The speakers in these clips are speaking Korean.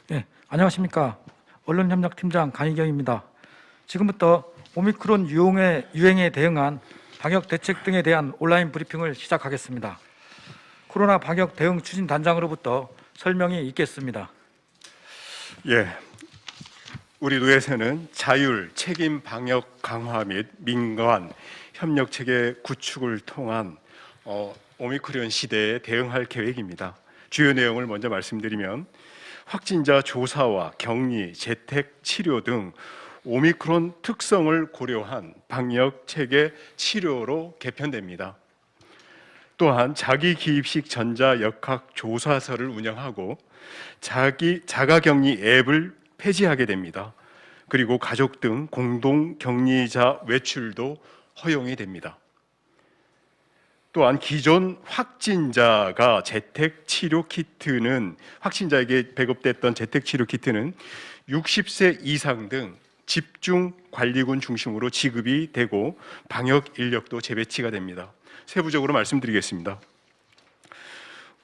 네, 안녕하십니까. 언론협력팀장 강희경입니다. 지금부터 오미크론 유행에 대응한 방역 대책 등에 대한 온라인 브리핑을 시작하겠습니다. 코로나 방역 대응 추진 단장으로부터 설명이 있겠습니다. 예, 우리 노에서는 자율, 책임 방역 강화 및 민관 협력 체계 구축을 통한 오미크론 시대에 대응할 계획입니다. 주요 내용을 먼저 말씀드리면 확진자 조사와 격리, 재택 치료 등 오미크론 특성을 고려한 방역 체계 치료로 개편됩니다. 또한 자기 기입식 전자 역학 조사서를 운영하고 자가격리 앱을 폐지하게 됩니다. 그리고 가족 등 공동 격리자 외출도 허용이 됩니다. 또한 기존 확진자가 재택 치료 키트는 확진자에게 배급됐던 재택 치료 키트는 60세 이상 등 집중 관리군 중심으로 지급이 되고 방역 인력도 재배치가 됩니다. 세부적으로 말씀드리겠습니다.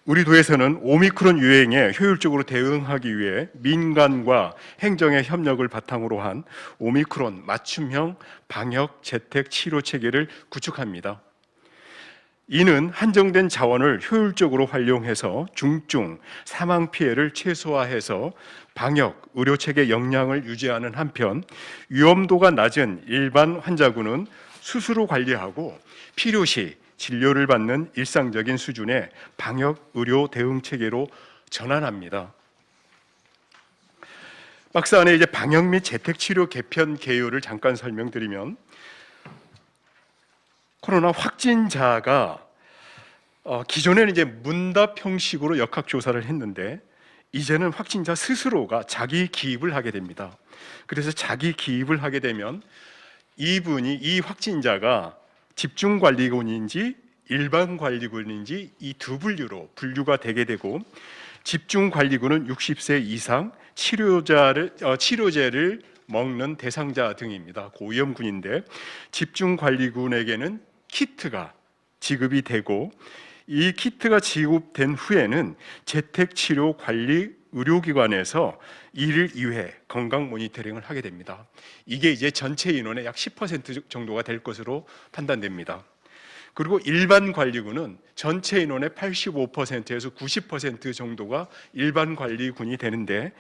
우리 도에서는 오미크론 유행에 효율적으로 대응하기 위해 민간과 행정의 협력을 바탕으로 한 오미크론 맞춤형 방역 재택 치료 체계를 구축합니다. 이는 한정된 자원을 효율적으로 활용해서 중증 사망 피해를 최소화해서 방역 의료 체계 역량을 유지하는 한편 위험도가 낮은 일반 환자군은 스스로 관리하고 필요시 진료를 받는 일상적인 수준의 방역 의료 대응 체계로 전환합니다. 박스 안에 이제 방역 및 재택 치료 개편 개요를 잠깐 설명드리면 코로나 확진자가 기존에는 이제 문답 형식으로 역학 조사를 했는데 이제는 확진자 스스로가 자기 기입을 하게 됩니다. 그래서 자기 기입을 하게 되면 이 확진자가 집중관리군인지 일반관리군인지 이 두 분류가 되게 되고 집중관리군은 60세 이상 치료제를 먹는 대상자 등입니다. 고위험군인데 집중관리군에게는 키트가 지급이 되고 이 키트가 지급된 후에는 재택치료관리 의료기관에서 1일 2회 건강 모니터링을 하게 됩니다. 이게 이제 전체 인원의 약 10% 정도가 될 것으로 판단됩니다. 그리고 일반 관리군은 전체 인원의 85%에서 90% 정도가 일반 관리군이 되는데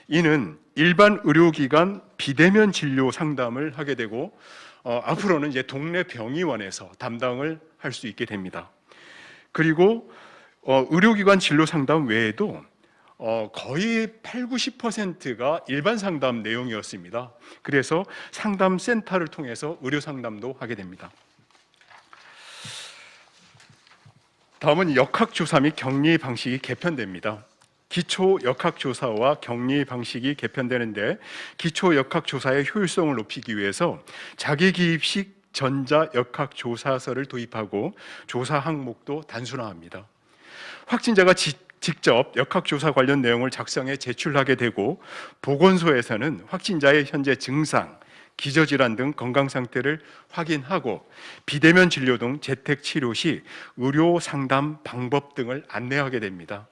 이는 일반 의료기관 비대면 진료 상담을 하게 되고 앞으로는 이제 동네 병의원에서 담당을 할 수 있게 됩니다. 그리고 의료기관 진료 상담 외에도 거의 80~90%가 일반 상담 내용이었습니다. 그래서 상담센터를 통해서 의료 상담도 하게 됩니다. 다음은 역학조사 및 격리 방식이 개편됩니다. 기초 역학조사와 격리 방식이 개편되는데 기초 역학조사의 효율성을 높이기 위해서 자기 기입식 전자 역학조사서를 도입하고 조사 항목도 단순화합니다. 확진자가 직접 역학조사 관련 내용을 작성해 제출하게 되고 보건소에서는 확진자의 현재 증상, 기저질환 등 건강 상태를 확인하고 비대면 진료 등 재택 치료 시 의료 상담 방법 등을 안내하게 됩니다.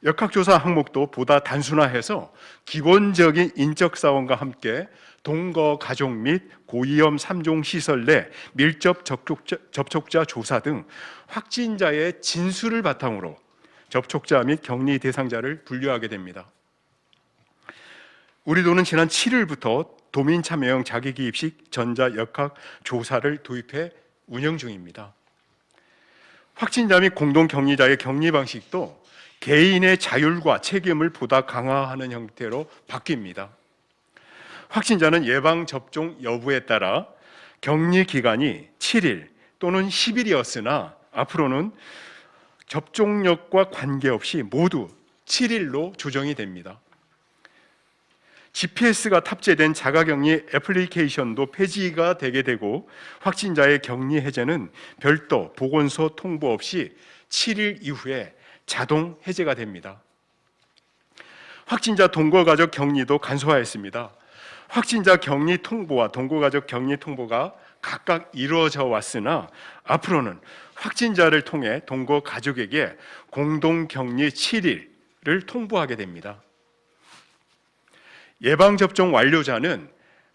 역학조사 항목도 보다 단순화해서 기본적인 인적 사원과 함께 동거 가족 및 고위험 3종 시설 내 밀접 접촉자 조사 등 확진자의 진술을 바탕으로 접촉자 및 격리 대상자를 분류하게 됩니다. 우리 도는 지난 7일부터 도민 참여형 자기기입식 전자 역학 조사를 도입해 운영 중입니다. 확진자 및 공동 격리자의 격리 방식도 개인의 자율과 책임을 보다 강화하는 형태로 바뀝니다. 확진자는 예방접종 여부에 따라 격리 기간이 7일 또는 10일이었으나 앞으로는 접종력과 관계없이 모두 7일로 조정이 됩니다. GPS가 탑재된 자가격리 애플리케이션도 폐지가 되게 되고 확진자의 격리 해제는 별도 보건소 통보 없이 7일 이후에 자동 해제가 됩니다. 확진자 동거가족 격리도 간소화했습니다. 확진자 격리 통보와 동거가족 격리 통보가 각각 이루어져 왔으나 앞으로는 확진자를 통해 동거가족에게 공동격리 7일을 통보하게 됩니다. 예방접종 완료자는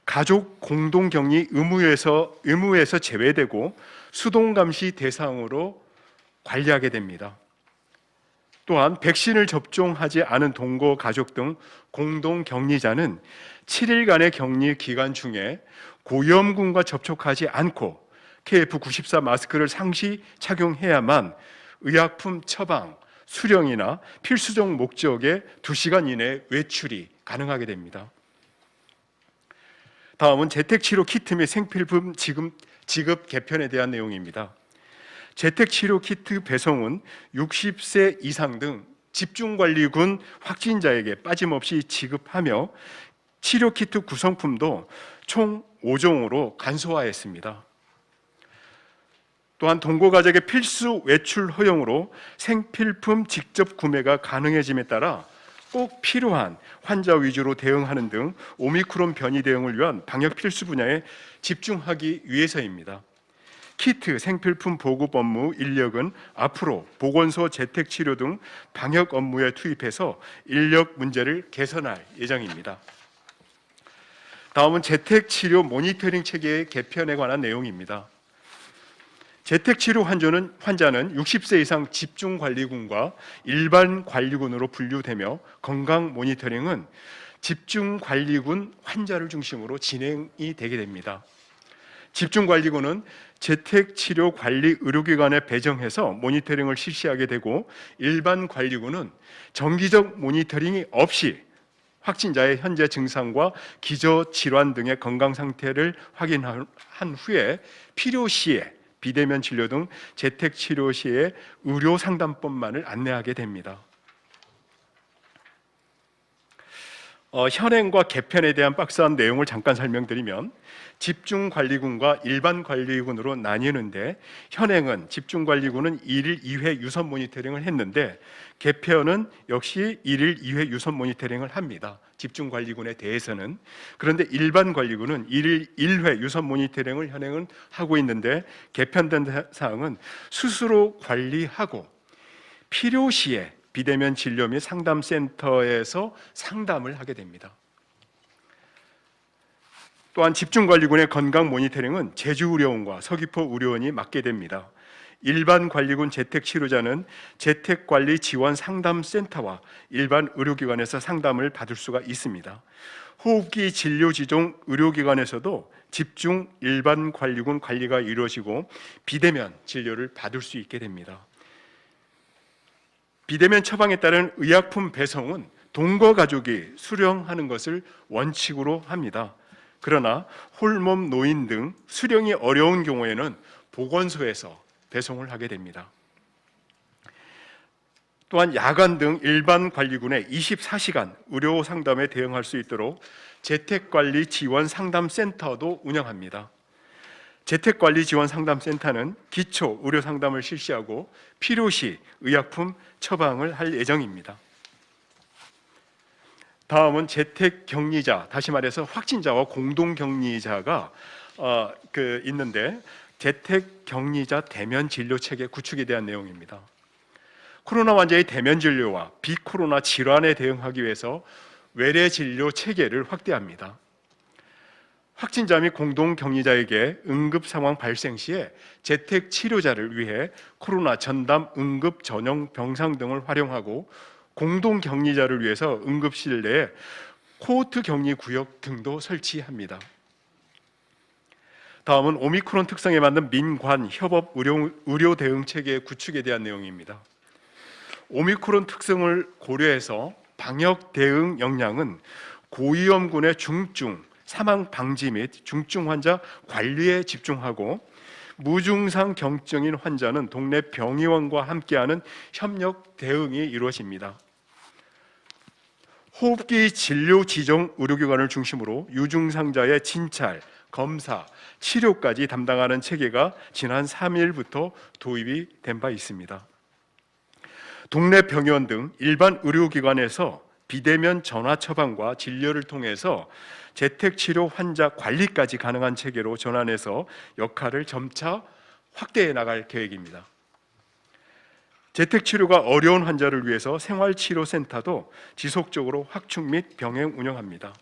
가족 공동격리 의무에서 제외되고 수동감시 대상으로 관리하게 됩니다. 또한 백신을 접종하지 않은 동거 가족 등 공동격리자는 7일간의 격리 기간 중에 고위험군과 접촉하지 않고 KF94 마스크를 상시 착용해야만 의약품 처방, 수령이나 필수적 목적에 2시간 이내 외출이 가능하게 됩니다. 다음은 재택치료 키트 및 생필품 지급 개편에 대한 내용입니다. 재택치료 키트 배송은 60세 이상 등 집중관리군 확진자에게 빠짐없이 지급하며 치료 키트 구성품도 총 5종으로 간소화했습니다. 또한 동거가족의 필수 외출 허용으로 생필품 직접 구매가 가능해짐에 따라 꼭 필요한 환자 위주로 대응하는 등 오미크론 변이 대응을 위한 방역 필수 분야에 집중하기 위해서입니다. 키트, 생필품 보급 업무 인력은 앞으로 보건소, 재택치료 등 방역 업무에 투입해서 인력 문제를 개선할 예정입니다. 다음은 재택치료 모니터링 체계 개편에 관한 내용입니다. 재택치료 환자는 60세 이상 집중관리군과 일반관리군으로 분류되며 건강 모니터링은 집중관리군 환자를 중심으로 진행이 되게 됩니다. 집중관리군은 재택치료관리 의료기관에 배정해서 모니터링을 실시하게 되고 일반관리군은 정기적 모니터링이 없이 확진자의 현재 증상과 기저질환 등의 건강 상태를 확인한 후에 필요시에 비대면 진료 등 재택치료 시에 의료 상담법만을 안내하게 됩니다. 현행과 개편에 대한 박스한 내용을 잠깐 설명드리면 집중관리군과 일반관리군으로 나뉘는데 현행은 집중관리군은 1일 2회 유선 모니터링을 했는데 개편은 역시 1일 2회 유선 모니터링을 합니다. 집중관리군에 대해서는. 그런데 일반관리군은 1일 1회 유선 모니터링을 현행은 하고 있는데 개편된 사항은 스스로 관리하고 필요시에 비대면 진료 및 상담센터에서 상담을 하게 됩니다. 또한 집중관리군의 건강 모니터링은 제주의료원과 서귀포의료원이 맡게 됩니다. 일반관리군 재택치료자는 재택관리지원상담센터와 일반 의료기관에서 상담을 받을 수가 있습니다. 호흡기 진료지종 의료기관에서도 집중 일반관리군 관리가 이루어지고 비대면 진료를 받을 수 있게 됩니다. 비대면 처방에 따른 의약품 배송은 동거 가족이 수령하는 것을 원칙으로 합니다. 그러나 홀몸 노인 등 수령이 어려운 경우에는 보건소에서 배송을 하게 됩니다. 또한 야간 등 일반 관리군의 24시간 의료 상담에 대응할 수 있도록 재택관리 지원 상담센터도 운영합니다. 재택관리 지원 상담센터는 기초 의료 상담을 실시하고 필요시 의약품 처방을 할 예정입니다. 다음은 재택격리자, 다시 말해서 확진자와 공동격리자가 있는데 재택격리자 대면 진료 체계 구축에 대한 내용입니다. 코로나 환자의 대면 진료와 비코로나 질환에 대응하기 위해서 외래 진료 체계를 확대합니다. 확진자 및 공동격리자에게 응급 상황 발생 시에 재택 치료자를 위해 코로나 전담 응급 전용 병상 등을 활용하고 공동격리자를 위해서 응급실 내에 코호트 격리 구역 등도 설치합니다. 다음은 오미크론 특성에 맞는 민관 협업 의료 대응 체계 구축에 대한 내용입니다. 오미크론 특성을 고려해서 방역 대응 역량은 고위험군의 중증 사망 방지 및 중증 환자 관리에 집중하고 무증상 경증인 환자는 동네 병의원과 함께하는 협력 대응이 이루어집니다. 호흡기 진료 지정 의료기관을 중심으로 유증상자의 진찰, 검사, 치료까지 담당하는 체계가 지난 3일부터 도입이 된 바 있습니다. 동네 병의원 등 일반 의료기관에서 비대면 전화 처방과 진료를 통해서 재택치료 환자 관리까지 가능한 체계로 전환해서 역할을 점차 확대해 나갈 계획입니다. 재택치료가 어려운 환자를 위해서 생활치료센터도 지속적으로 확충 및 병행 운영합니다.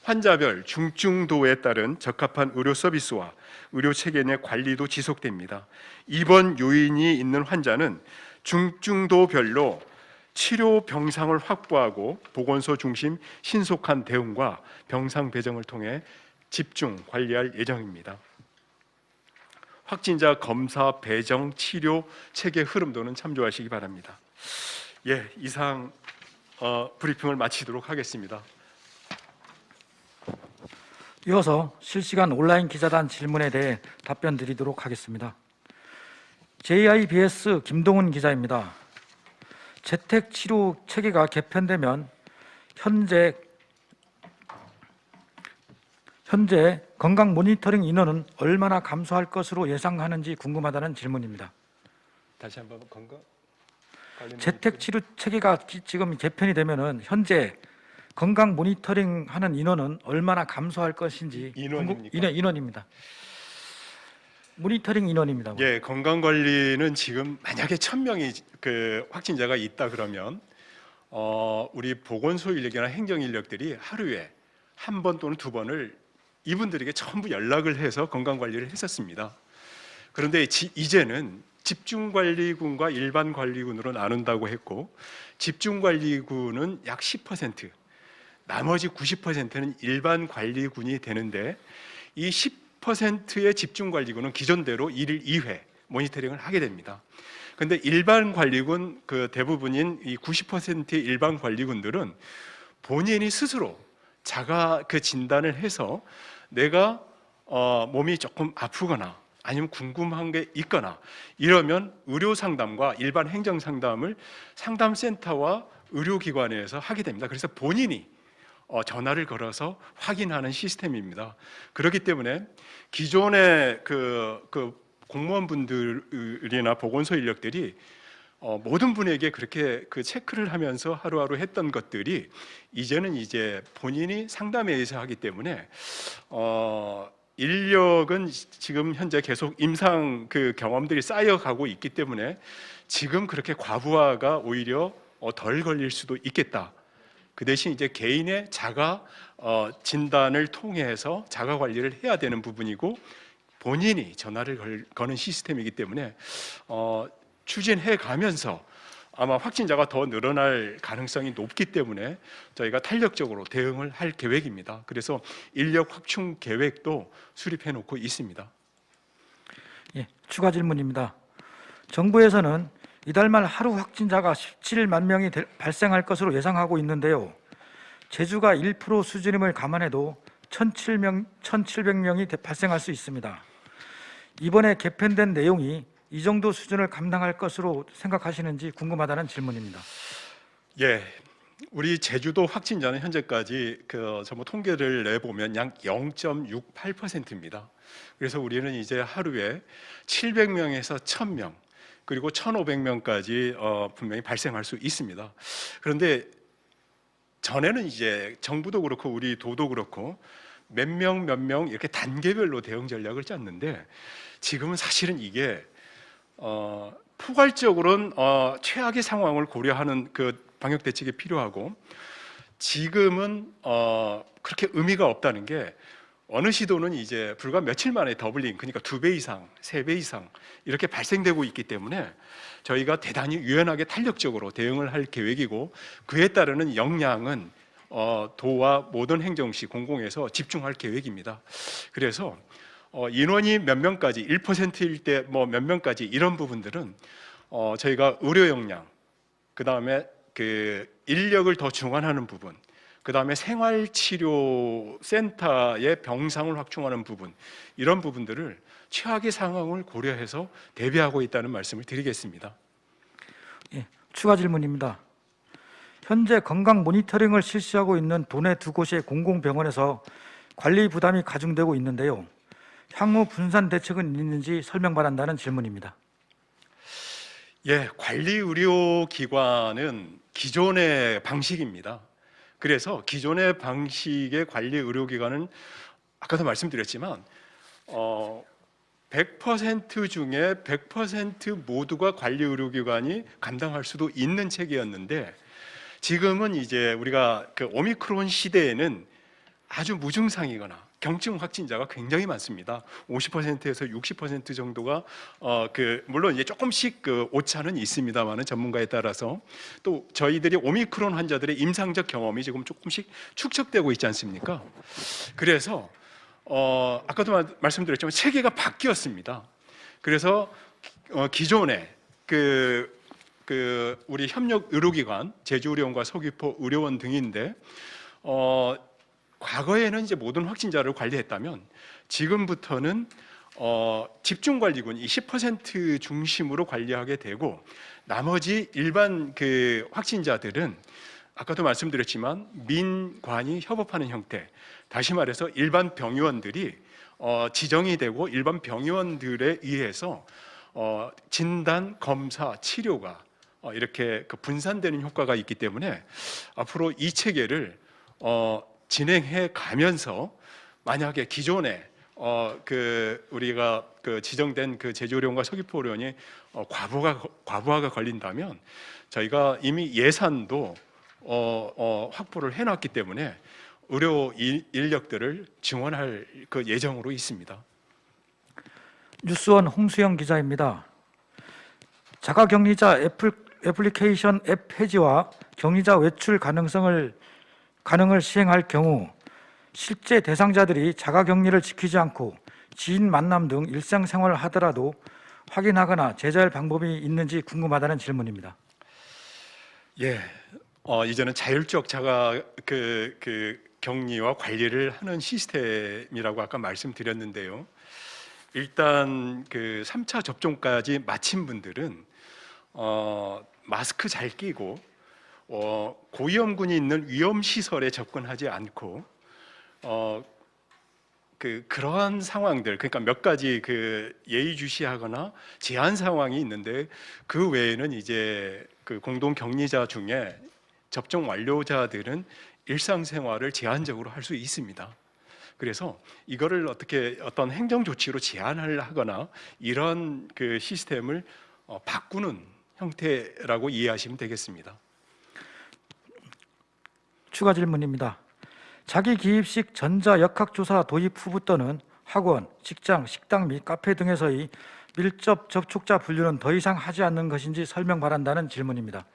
환자별 중증도에 따른 적합한 의료 서비스와 의료 체계 내 관리도 지속됩니다. 입원 요인이 있는 환자는 중증도별로 치료 병상을 확보하고 보건소 중심 신속한 대응과 병상 배정을 통해 집중 관리할 예정입니다. 확진자 검사, 배정, 치료 체계 흐름도는 참조하시기 바랍니다. 예, 이상 브리핑을 마치도록 하겠습니다. 이어서 실시간 온라인 기자단 질문에 대해 답변 드리도록 하겠습니다. JIBS 김동훈 기자입니다. 재택 치료 체계가 개편되면 현재 건강 모니터링 인원은 얼마나 감소할 것으로 예상하는지 궁금하다는 질문입니다. 다시 한번 건강 관련 재택 치료 체계가 지금 개편이 되면은 현재 건강 모니터링 하는 인원은 얼마나 감소할 것인지 인원입니까? 인원입니다. 모니터링 인원입니다. 예, 건강 관리는 지금 만약에 1,000명이 그 확진자가 있다 그러면 우리 보건소 인력이나 행정 인력들이 하루에 한 번 또는 두 번을 이분들에게 전부 연락을 해서 건강 관리를 했었습니다. 그런데 이제는 집중관리군과 일반관리군으로 나눈다고 했고, 집중관리군은 약 10%, 나머지 90%는 일반관리군이 되는데, 이 10%의 집중관리군은 기존대로 1일 2회 모니터링을 하게 됩니다. 그런데 일반관리군 그 대부분인 이 90%의 일반관리군들은 본인이 스스로 자가 그 진단을 해서 내가 몸이 조금 아프거나 아니면 궁금한 게 있거나 이러면 의료 상담과 일반 행정 상담을 상담센터와 의료기관에서 하게 됩니다. 그래서 본인이 전화를 걸어서 확인하는 시스템입니다. 그렇기 때문에 기존의 그 공무원분들이나 보건소 인력들이 모든 분에게 그렇게 그 체크를 하면서 하루하루 했던 것들이 이제는 이제 본인이 상담에 의해서 하기 때문에 인력은 지금 현재 계속 임상 그 경험들이 쌓여가고 있기 때문에 지금 그렇게 과부하가 오히려 덜 걸릴 수도 있겠다. 그 대신 이제 개인의 자가 진단을 통해서 자가 관리를 해야 되는 부분이고 본인이 전화를 거는 시스템이기 때문에 추진해 가면서 아마 확진자가 더 늘어날 가능성이 높기 때문에 저희가 탄력적으로 대응을 할 계획입니다. 그래서 인력 확충 계획도 수립해 놓고 있습니다. 예, 추가 질문입니다. 정부에서는 이달 말 하루 확진자가 17만 명이 발생할 것으로 예상하고 있는데요. 제주가 1% 수준임을 감안해도 1,700명이 발생할 수 있습니다. 이번에 개편된 내용이 이 정도 수준을 감당할 것으로 생각하시는지 궁금하다는 질문입니다. 예, 우리 제주도 확진자는 현재까지 그 전부 통계를 내보면 약 0.68%입니다. 그래서 우리는 이제 하루에 700명에서 1,000명 그리고 1,500명까지 분명히 발생할 수 있습니다. 그런데 전에는 이제 정부도 그렇고 우리 도도 그렇고 몇 명 이렇게 단계별로 대응 전략을 짰는데 지금은 사실은 이게 포괄적으로는 최악의 상황을 고려하는 그 방역 대책이 필요하고 지금은 그렇게 의미가 없다는 게 어느 시도는 이제 불과 며칠 만에 더블링, 그러니까 2배 이상, 3배 이상 이렇게 발생되고 있기 때문에 저희가 대단히 유연하게 탄력적으로 대응을 할 계획이고 그에 따르는 역량은 도와 모든 행정시 공공에서 집중할 계획입니다. 그래서 인원이 몇 명까지 1%일 때 뭐 몇 명까지 이런 부분들은 저희가 의료 역량, 그 다음에 그 인력을 더 중환하는 부분, 그 다음에 생활치료센터의 병상을 확충하는 부분 이런 부분들을 최악의 상황을 고려해서 대비하고 있다는 말씀을 드리겠습니다. 예, 추가 질문입니다. 현재 건강 모니터링을 실시하고 있는 도내 2곳의 공공병원에서 관리 부담이 가중되고 있는데요. 향후 분산 대책은 있는지 설명 바란다는 질문입니다. 예, 관리 의료 기관은 기존의 방식입니다. 그래서 기존의 방식의 관리 의료 기관은 아까도 말씀드렸지만 100% 중에 100% 모두가 관리 의료 기관이 감당할 수도 있는 체계였는데 지금은 이제 우리가 그 오미크론 시대에는 아주 무증상이거나 경증 확진자가 굉장히 많습니다. 50%에서 60% 정도가 물론 이제 조금씩 그 오차는 있습니다만은 전문가에 따라서 또 저희들이 오미크론 환자들의 임상적 경험이 지금 조금씩 축적되고 있지 않습니까? 그래서 아까도 말씀드렸지만 체계가 바뀌었습니다. 그래서 기존에 우리 협력 의료기관 제주의료원과 서귀포 의료원 등인데 과거에는 이제 모든 확진자를 관리했다면 지금부터는 집중관리군 이 10% 중심으로 관리하게 되고 나머지 일반 그 확진자들은 아까도 말씀드렸지만 민관이 협업하는 형태, 다시 말해서 일반 병의원들이 지정이 되고 일반 병의원들에 의해서 진단, 검사, 치료가 이렇게 그 분산되는 효과가 있기 때문에 앞으로 이 체계를 진행해 가면서 만약에 기존에 우리가 그 지정된 그 제주의료원과 서귀포의료원이 과부하가 걸린다면 저희가 이미 예산도 확보를 해놨기 때문에 의료 인력들을 증원할 그 예정으로 있습니다. 뉴스원 홍수영 기자입니다. 자가격리자 애플리케이션 앱 폐지와 격리자 외출 가능을 시행할 경우 실제 대상자들이 자가격리를 지키지 않고 지인 만남 등 일상생활을 하더라도 확인하거나 제재할 방법이 있는지 궁금하다는 질문입니다. 예, 이제는 자율적 자가 격리와 관리를 하는 시스템이라고 아까 말씀드렸는데요. 일단 그 3차 접종까지 마친 분들은 마스크 잘 끼고 고위험군이 있는 위험 시설에 접근하지 않고 그러한 상황들, 그러니까 몇 가지 그 예의주시하거나 제한 상황이 있는데 그 외에는 이제 그 공동 격리자 중에 접종 완료자들은 일상생활을 제한적으로 할 수 있습니다. 그래서 이거를 어떤 행정 조치로 제한을 하거나 이런 그 시스템을 바꾸는 형태라고 이해하시면 되겠습니다. 추가 질문입니다. 자기 기입식 전자 역학조사 도입 후부터는 학원, 직장, 식당 및 카페 등에서의 밀접 접촉자 분류는 더 이상 하지 않는 것인지 설명 바란다는 질문입니다.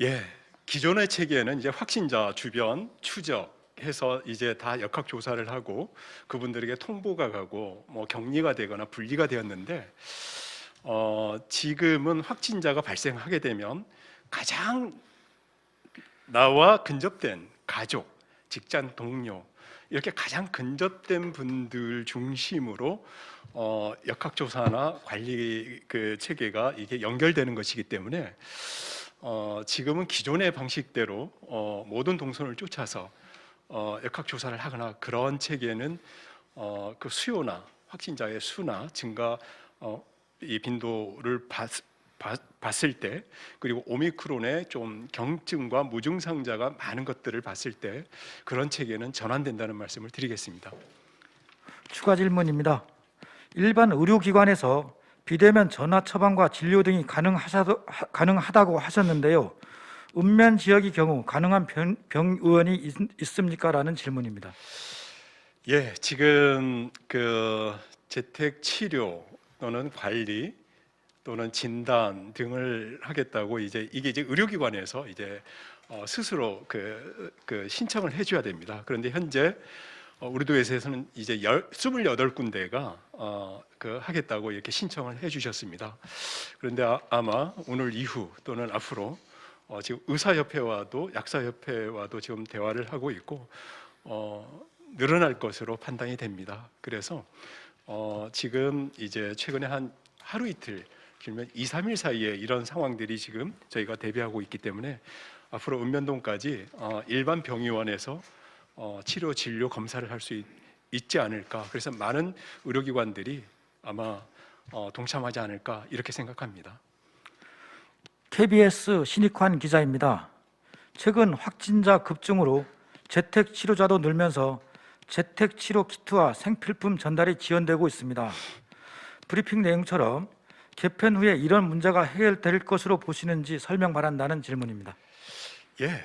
예, 기존의 체계에는 이제 확진자 주변 추적해서 이제 다 역학 조사를 하고 그분들에게 통보가 가고 뭐 격리가 되거나 분리가 되었는데 지금은 확진자가 발생하게 되면 가장 나와 근접된 가족, 직장 동료 이렇게 가장 근접된 분들 중심으로 역학조사나 관리 그 체계가 이게 연결되는 것이기 때문에 지금은 기존의 방식대로 모든 동선을 쫓아서 역학조사를 하거나 그런 체계는 그 수요나 확진자의 수나 증가 이 빈도를 봤을 때 그리고 오미크론의 좀 경증과 무증상자가 많은 것들을 봤을 때 그런 체계는 전환된다는 말씀을 드리겠습니다. 추가 질문입니다. 일반 의료기관에서 비대면 전화 처방과 진료 등이 가능하다고 하셨는데요. 읍면 지역의 경우 가능한 병의원이 있습니까? 라는 질문입니다. 예, 지금 그 재택 치료 또는 관리 또는 진단 등을 하겠다고 이게 이제 의료기관에서 이제 스스로 그 신청을 해줘야 됩니다. 그런데 현재 우리 도에서는 이제 28군데가 그 하겠다고 이렇게 신청을 해주셨습니다. 그런데 아마 오늘 이후 또는 앞으로 지금 의사협회와도 약사협회와도 지금 대화를 하고 있고 늘어날 것으로 판단이 됩니다. 그래서 지금 이제 최근에 한 하루 이틀 길면 2, 3일 사이에 이런 상황들이 지금 저희가 대비하고 있기 때문에 앞으로 읍면동까지 일반 병의원에서 치료, 진료, 검사를 할 수 있지 않을까. 그래서 많은 의료기관들이 아마 동참하지 않을까 이렇게 생각합니다. KBS 신익환 기자입니다. 최근 확진자 급증으로 재택 치료자도 늘면서 재택 치료 키트와 생필품 전달이 지연되고 있습니다. 브리핑 내용처럼 개편 후에 이런 문제가 해결될 것으로 보시는지 설명 바란다는 질문입니다. 예,